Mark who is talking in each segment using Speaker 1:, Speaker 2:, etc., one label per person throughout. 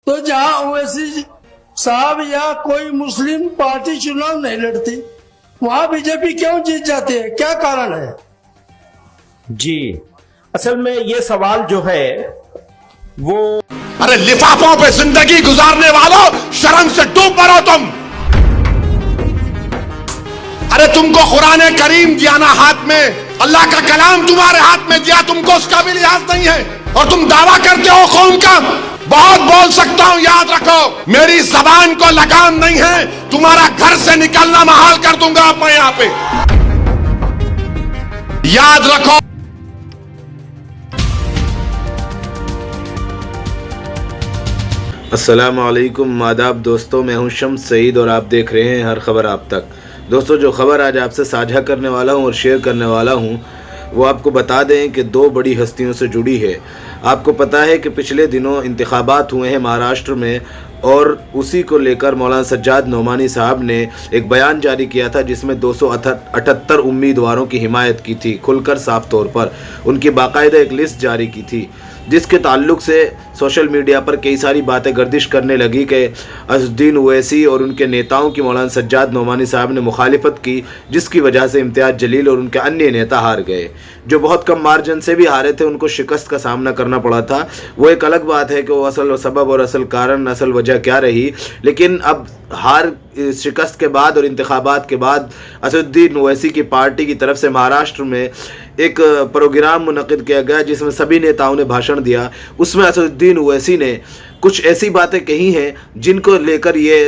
Speaker 1: तो जहां ओवैसी साहब या कोई मुस्लिम पार्टी चुनाव नहीं लड़ती, वहां बीजेपी क्यों जीत जाती है? क्या कारण है?
Speaker 2: जी, असल में ये सवाल जो है वो,
Speaker 3: अरे लिफाफों पे जिंदगी गुजारने वालों, शर्म से डूब मरो तुम। अरे तुमको कुरान करीम दिया ना हाथ में, अल्लाह का कलाम तुम्हारे हाथ में दिया, तुमको उसका भी लिहाज नहीं है और तुम दावा करते हो कौम का। बहुत बोल सकता हूं, याद रखो मेरी जबान को लगाम नहीं है, तुम्हारा घर से निकलना महाल कर दूंगा अब मैं यहां पे, याद रखो।
Speaker 4: अस्सलाम वालेकुम, आदाब दोस्तों, मैं हूं शम्स सईद और आप देख रहे हैं हर खबर आप तक। दोस्तों, जो खबर आज आपसे साझा करने वाला हूं और शेयर करने वाला हूं वो आपको बता दें कि दो बड़ी हस्तियों से जुड़ी है। आपको पता है कि पिछले दिनों इंतखाबात हुए हैं महाराष्ट्र में और उसी को लेकर मौलाना सज्जाद नोमानी साहब ने एक बयान जारी किया था जिसमें 278 उम्मीदवारों की हिमायत की थी, खुलकर साफ तौर पर उनकी बाकायदा एक लिस्ट जारी की थी, जिसके ताल्लुक से सोशल मीडिया पर कई सारी बातें गर्दिश करने लगी कि असदुद्दीन ओवैसी और उनके नेताओं की मौलाना सज्जाद नोमानी साहब ने मुखालिफत की, जिसकी वजह से इम्तियाज़ जलील और उनके अन्य नेता हार गए। जो बहुत कम मार्जिन से भी हारे थे, उनको शिकस्त का सामना करना पड़ा था। वो एक अलग बात है कि वो असल सबब और असल कारण, असल वजह क्या रही, लेकिन अब हार शिकस्त के बाद और इंतखाबात के बाद असदुद्दीन ओवैसी की पार्टी की तरफ से महाराष्ट्र में एक प्रोग्राम मुनक़िद किया गया जिसमें सभी नेताओं ने भाषण दिया। उसमें असदुद्दीन ओवैसी ने कुछ ऐसी बातें कही हैं जिनको लेकर ये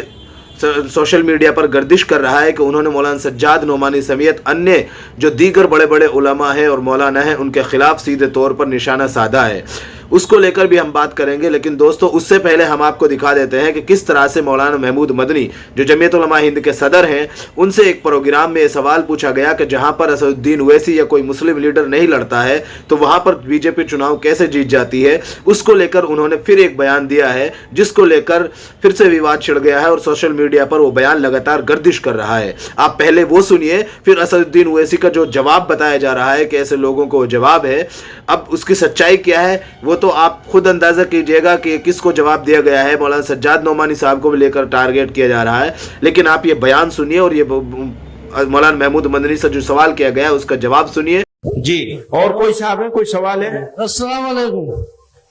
Speaker 4: सोशल मीडिया पर गर्दिश कर रहा है कि उन्होंने मौलाना सज्जाद नोमानी समेत अन्य जो दीगर बड़े बड़े उलमा हैं और मौलाना हैं उनके खिलाफ सीधे तौर पर निशाना साधा है। उसको लेकर भी हम बात करेंगे, लेकिन दोस्तों उससे पहले हम आपको दिखा देते हैं कि किस तरह से मौलाना महमूद मदनी जो जमीयत उलमा हिंद के सदर हैं, उनसे एक प्रोग्राम में सवाल पूछा गया कि जहां पर असदुद्दीन ओवैसी या कोई मुस्लिम लीडर नहीं लड़ता है तो वहां पर बीजेपी चुनाव कैसे जीत जाती है। उसको लेकर उन्होंने फिर एक बयान दिया है जिसको लेकर फिर से विवाद छिड़ गया है और सोशल मीडिया पर वो बयान लगातार गर्दिश कर रहा है। आप पहले वो सुनिए, फिर असदुद्दीन ओवैसी का जो जवाब बताया जा रहा है कि ऐसे लोगों को जवाब है, अब उसकी सच्चाई क्या है वो तो आप खुद अंदाजा कीजिएगा कि किसको जवाब दिया गया है। मौलाना सज्जाद नोमानी साहब को भी लेकर टारगेट किया जा रहा है, लेकिन आप ये बयान सुनिए और ये मौलाना महमूद मदनी से जो सवाल किया गया है उसका जवाब सुनिए।
Speaker 2: जी, और कोई साहब है, कोई सवाल है?
Speaker 1: अस्सलाम वालेकुम।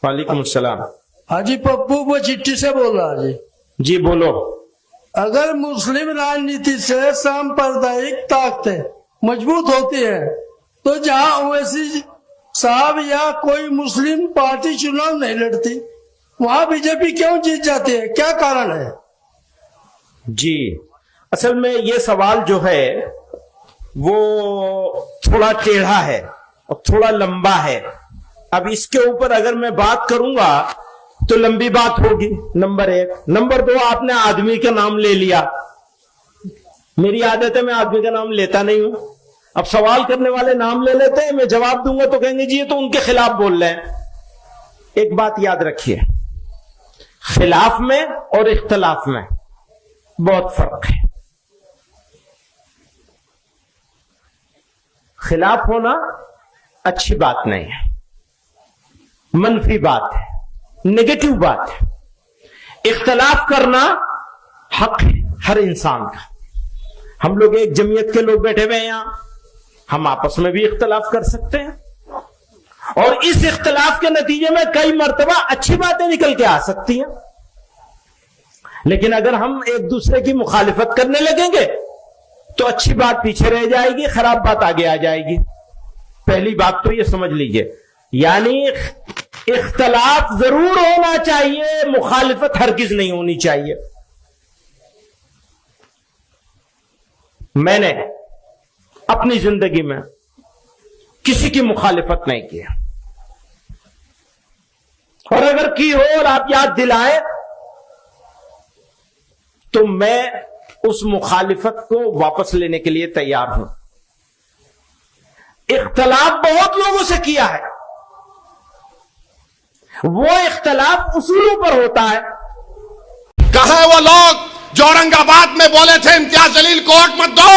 Speaker 2: वालेकुम अस्सलाम।
Speaker 1: हाजी पप्पू वो चिट्ठी से बोल रहा है
Speaker 2: जी, बोलो।
Speaker 1: अगर मुस्लिम राजनीति से सांप्रदायिक ताकतें मजबूत होती है तो जहां ओवैसी साहब या कोई मुस्लिम पार्टी चुनाव नहीं लड़ती, वहां बीजेपी क्यों जीत जाती है? क्या कारण है?
Speaker 2: जी, असल में ये सवाल जो है वो थोड़ा टेढ़ा है और थोड़ा लंबा है। अब इसके ऊपर अगर मैं बात करूंगा तो लंबी बात होगी, नंबर एक। नंबर दो, आपने आदमी का नाम ले लिया। मेरी आदत है मैं आदमी का नाम लेता नहीं हूं। अब सवाल करने वाले नाम ले लेते हैं, मैं जवाब दूंगा तो कहेंगे जी ये तो उनके खिलाफ बोल रहे हैं। एक बात याद रखिए, खिलाफ में और इख्तलाफ में बहुत फर्क है। खिलाफ होना अच्छी बात नहीं है, मनफी बात है, नेगेटिव बात है। इख्तलाफ करना हक है हर इंसान का। हम लोग एक जमीयत के लोग बैठे हुए हैं यहां, हम आपस में भी इख्तलाफ कर सकते हैं और इस इख्तलाफ के नतीजे में कई मर्तबा अच्छी बातें निकल के आ सकती हैं। लेकिन अगर हम एक दूसरे की मुखालिफत करने लगेंगे तो अच्छी बात पीछे रह जाएगी, खराब बात आगे आ जाएगी। पहली बात तो ये समझ लीजिए, यानी इख्तलाफ जरूर होना चाहिए, मुखालिफत हरगिज नहीं होनी चाहिए। मैंने अपनी जिंदगी में किसी की मुखालिफत नहीं की, और अगर की हो और आप याद दिलाएं तो मैं उस मुखालिफत को वापस लेने के लिए तैयार हूं। इख्तलाफ बहुत लोगों से किया है, वो इख्तलाफ उसूलों पर होता है।
Speaker 3: कहां है वो लोग जो औरंगाबाद में बोले थे इम्तियाज जलील को वोट मत दो?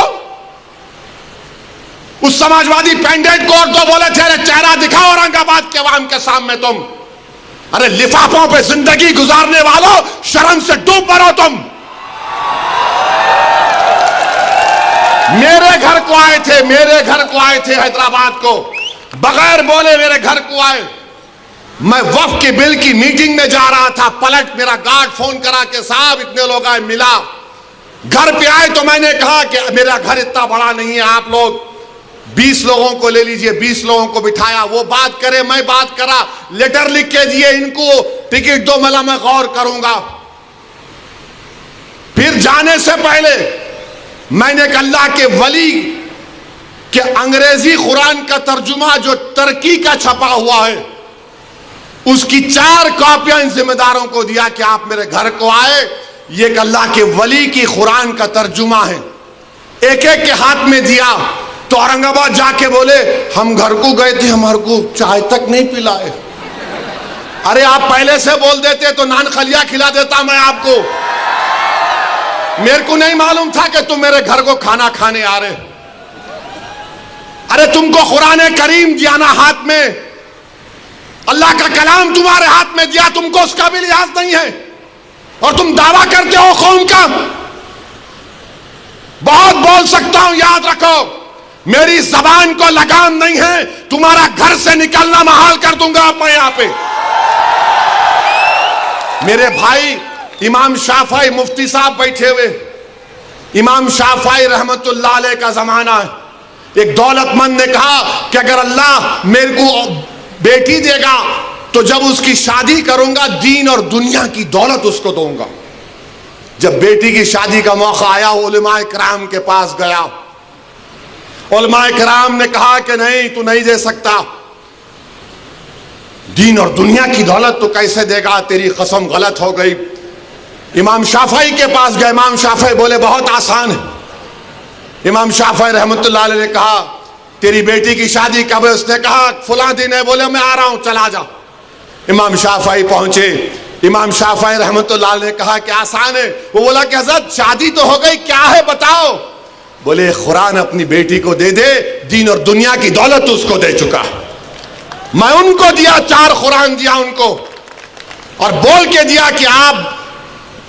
Speaker 3: उस समाजवादी पेंडेंट को वोट दो बोले थे, अरे चेहरा दिखाओ औरंगाबाद के अवाम के सामने तुम। अरे लिफाफों पे जिंदगी गुजारने वालों, शर्म से डूब मरो तुम। मेरे घर को आए थे, मेरे घर को आए थे हैदराबाद को, बगैर बोले मेरे घर को आए। मैं वक्फ के बिल की मीटिंग में जा रहा था, पलट मेरा गार्ड फोन करा के साहब इतने लोग आए, मिला। घर पे आए तो मैंने कहा कि मेरा घर इतना बड़ा नहीं है, आप लोग 20 लोगों को ले लीजिए। 20 लोगों को बिठाया, वो बात करे, मैं बात करा, लेटर लिख के दिए, इनको टिकट दो, मैं गौर करूंगा। फिर जाने से पहले मैंने एक अल्लाह के वली के अंग्रेजी कुरान का तर्जुमा जो तुर्की का छपा हुआ है, उसकी 4 कॉपियां इन जिम्मेदारों को दिया कि आप मेरे घर को आए, ये एक अल्लाह के वली की कुरान का तर्जुमा है। एक एक के हाथ में दिया तो औरंगाबाद जाके बोले हम घर को गए थे, हमारे को चाय तक नहीं पिलाए। अरे आप पहले से बोल देते तो नान खलिया खिला देता मैं आपको। मेरे को नहीं मालूम था कि तुम मेरे घर को खाना खाने आ रहे। अरे तुमको कुरान करीम दिया ना हाथ में, अल्लाह का कलाम तुम्हारे हाथ में दिया, तुमको उसका भी लिहाज नहीं है और तुम दावा करते हो कौम का। बहुत बोल सकता हूं, याद रखो मेरी जबान को लगाम नहीं है, तुम्हारा घर से निकलना महाल कर दूंगा मैं यहां पे। मेरे भाई इमाम शाफई मुफ्ती साहब बैठे हुए, इमाम शाफई रहमतुल्लाह अलैह का जमाना है। एक दौलतमंद ने कहा कि अगर अल्लाह मेरे को बेटी देगा तो जब उसकी शादी करूंगा दीन और दुनिया की दौलत उसको दूंगा। जब बेटी की शादी का मौका आया, उलमाए किराम के पास गया। उलमाए किराम ने कहा कि नहीं, तू नहीं दे सकता, दीन और दुनिया की दौलत तो कैसे देगा, तेरी कसम गलत हो गई। इमाम शाफई के पास गए, इमाम शाफई बोले बहुत आसान है। इमाम शाफई रहमतुल्लाह अलैह ने कहा तेरी बेटी की शादी कब है? उसने कहा फुला दिन है। बोले मैं आ रहा हूं, चला जा। इमाम शाफई पहुंचे, इमाम शाफई रहमतुल्लाह अलैह ने कहा कि आसान है। वो बोला कि हज़रत शादी तो हो गई, क्या है बताओ। बोले कुरान अपनी बेटी को दे दे, दीन और दुनिया की दौलत उसको दे चुका। मैं उनको दिया, 4 कुरान दिया उनको और बोल के दिया कि आप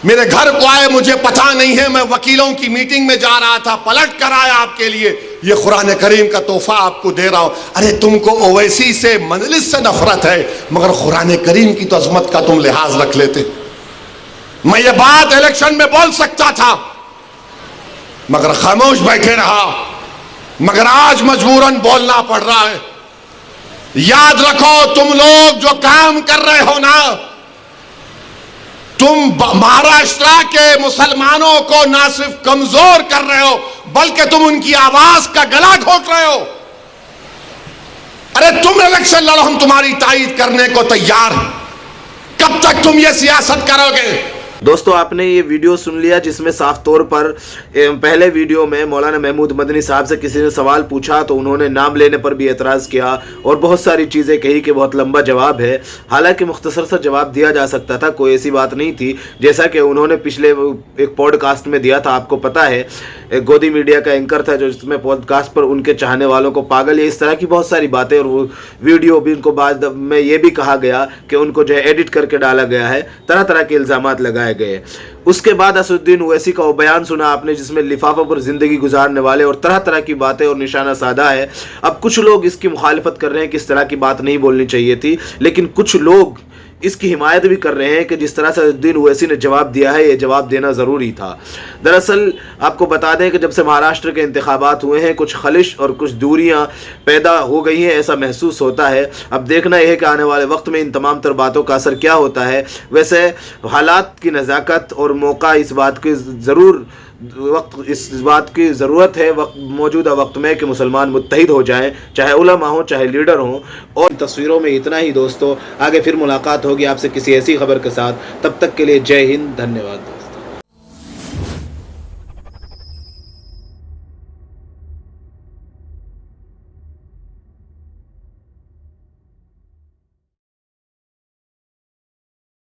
Speaker 3: मेरे घर को आए, मुझे पता नहीं है, मैं वकीलों की मीटिंग में जा रहा था, पलट कर आया आपके लिए, ये कुरान करीम का तोहफा आपको दे रहा हूं। अरे तुमको ओवैसी से, मजलिस से नफरत है, मगर कुरान करीम की तो अजमत का तुम लिहाज रख लेते। मैं ये बात इलेक्शन में बोल सकता था मगर खामोश बैठे रहा, मगर आज मजबूरन बोलना पड़ रहा है। याद रखो तुम लोग जो काम कर रहे हो ना, तुम महाराष्ट्र के मुसलमानों को ना सिर्फ कमजोर कर रहे हो बल्कि तुम उनकी आवाज का गला घोट रहे हो। अरे तुम इलेक्शन लड़ो, हम तुम्हारी तायीद करने को तैयार हैं। कब तक तुम ये सियासत करोगे?
Speaker 4: दोस्तों आपने ये वीडियो सुन लिया जिसमें साफ तौर पर पहले वीडियो में मौलाना महमूद मदनी साहब से किसी ने सवाल पूछा तो उन्होंने नाम लेने पर भी एतराज़ किया और बहुत सारी चीज़ें कही कि बहुत लंबा जवाब है। हालांकि मुख्तसर सा जवाब दिया जा सकता था, कोई ऐसी बात नहीं थी। जैसा कि उन्होंने पिछले एक पॉडकास्ट में दिया था, आपको पता है एक गोदी मीडिया का एंकर था जो जिसमें पॉडकास्ट पर उनके चाहने वालों को पागल, इस तरह की बहुत सारी बातें, और वो वीडियो भी उनको बाद में ये भी कहा गया कि उनको जो है एडिट करके डाला गया है, तरह तरह के इल्ज़ामात लगाए गए। उसके बाद असदुद्दीन ओवैसी का वो बयान सुना आपने जिसमें लिफाफा पर जिंदगी गुजारने वाले और तरह तरह की बातें और निशाना साधा है। अब कुछ लोग इसकी मुखालिफत कर रहे हैं कि इस तरह की बात नहीं बोलनी चाहिए थी, लेकिन कुछ लोग इसकी हिमायत भी कर रहे हैं कि जिस तरह से असदुद्दीन ओवैसी ने जवाब दिया है, ये जवाब देना ज़रूरी था। दरअसल आपको बता दें कि जब से महाराष्ट्र के इंतखाबात हुए हैं कुछ खलिश और कुछ दूरियां पैदा हो गई हैं, ऐसा महसूस होता है। अब देखना यह है कि आने वाले वक्त में इन तमाम तर बातों का असर क्या होता है। वैसे हालात की नज़ाकत और मौका इस बात की इस बात की ज़रूरत है मौजूदा वक्त में कि मुसलमान मुत्तहिद हो जाएं, चाहे उलमा हो चाहे लीडर हों। और तस्वीरों में इतना ही दोस्तों, आगे फिर मुलाकात होगी आपसे किसी ऐसी खबर के साथ। तब तक के लिए जय हिंद, धन्यवाद।